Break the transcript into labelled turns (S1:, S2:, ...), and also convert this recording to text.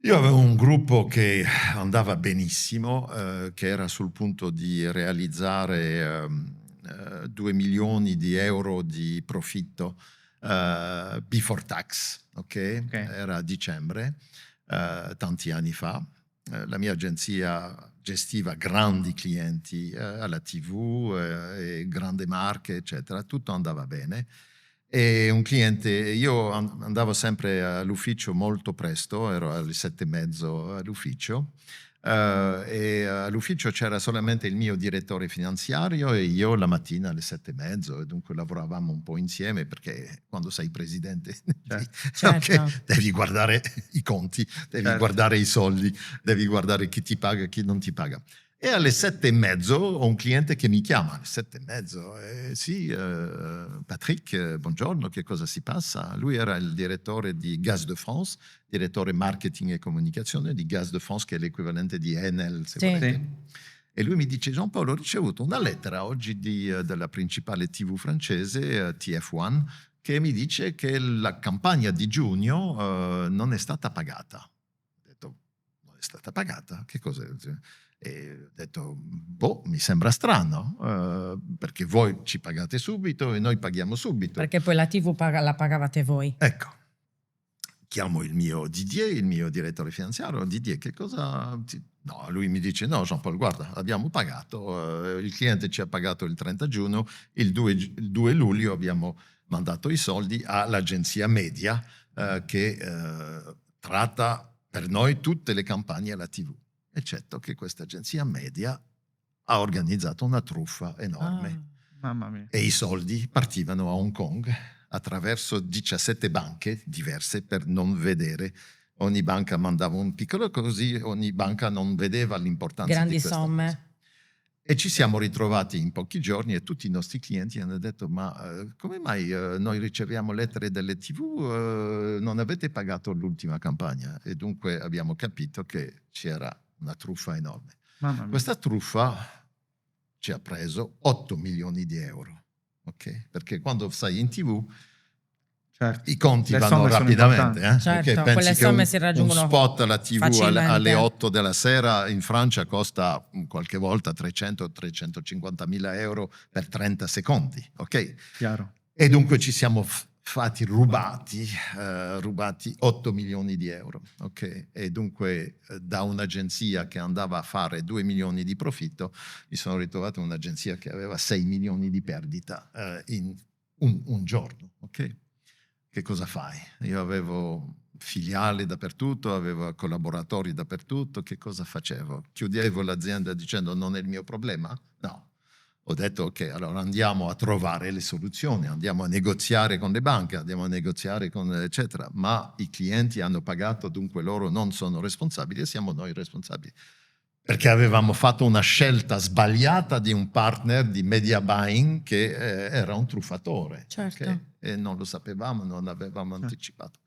S1: Io avevo un gruppo che andava benissimo, che era sul punto di realizzare 2 milioni di euro di profitto before tax, ok?
S2: Okay.
S1: Era a dicembre, tanti anni fa. La mia agenzia gestiva grandi clienti alla TV, e grandi marche, eccetera. Tutto andava bene. E un cliente, io andavo sempre all'ufficio molto presto, ero alle 7:30 all'ufficio, e all'ufficio c'era solamente il mio direttore finanziario e io la mattina alle 7:30, e dunque lavoravamo un po' insieme perché quando sei presidente
S2: Certo.
S1: ok, devi guardare i conti, devi
S2: Certo.
S1: guardare i soldi, devi guardare chi ti paga e chi non ti paga. E alle 7:30 ho un cliente che mi chiama, alle 7:30, sì, Patrick, buongiorno, che cosa si passa? Lui era il direttore di Gaz de France, direttore marketing e comunicazione di Gaz de France, che è l'equivalente di Enel, se
S2: Sì.
S1: volete.
S2: Sì.
S1: E lui mi dice: Giampaolo, ho ricevuto una lettera oggi della principale TV francese, TF1, che mi dice che la campagna di giugno non è stata pagata. Ho detto: non è stata pagata? Che cos'è? E ho detto: boh, mi sembra strano, perché voi ci pagate subito e noi paghiamo subito.
S2: Perché poi la TV la pagavate voi.
S1: Ecco, chiamo il mio Didier, il mio direttore finanziario. Didier, che cosa... No, lui mi dice: no, Jean-Paul, guarda, abbiamo pagato, il cliente ci ha pagato il 30 giugno, il 2 luglio abbiamo mandato i soldi all'agenzia media che tratta per noi tutte le campagne alla TV, eccetto che questa agenzia media ha organizzato una truffa enorme.
S2: Mamma mia.
S1: E i soldi partivano a Hong Kong attraverso 17 banche diverse per non vedere. Ogni banca mandava un piccolo, così ogni banca non vedeva l'importanza
S2: Grandi
S1: di questa
S2: somme.
S1: cosa. E ci siamo ritrovati in pochi giorni e tutti i nostri clienti hanno detto: ma come mai noi riceviamo lettere delle TV, non avete pagato l'ultima campagna? E dunque abbiamo capito che c'era una truffa enorme.
S2: Mamma mia.
S1: Questa truffa ci ha preso 8 milioni di euro, ok? Perché quando stai in TV
S2: Certo.
S1: i conti
S2: Le
S1: vanno
S2: somme sono
S1: rapidamente,
S2: importanti.
S1: perché
S2: Certo,
S1: pensi
S2: quelle
S1: che
S2: somme si
S1: un
S2: raggiungono
S1: spot alla TV alle
S2: facilmente.
S1: 8 della sera in Francia costa qualche volta 300-350 mila euro per 30 secondi, ok?
S2: Chiaro.
S1: E dunque ci siamo fatti rubati 8 milioni di euro, ok? E dunque da un'agenzia che andava a fare 2 milioni di profitto, mi sono ritrovato in un'agenzia che aveva 6 milioni di perdita in un giorno, ok? Che cosa fai? Io avevo filiali dappertutto, avevo collaboratori dappertutto, che cosa facevo? Chiudevo l'azienda dicendo: non è il mio problema? No. Ho detto: ok, allora andiamo a trovare le soluzioni, andiamo a negoziare con le banche, andiamo a negoziare con eccetera, ma i clienti hanno pagato, dunque loro non sono responsabili e siamo noi responsabili. Perché avevamo fatto una scelta sbagliata di un partner di media buying che era un truffatore,
S2: Certo.
S1: ok? E non lo sapevamo, non l'avevamo anticipato.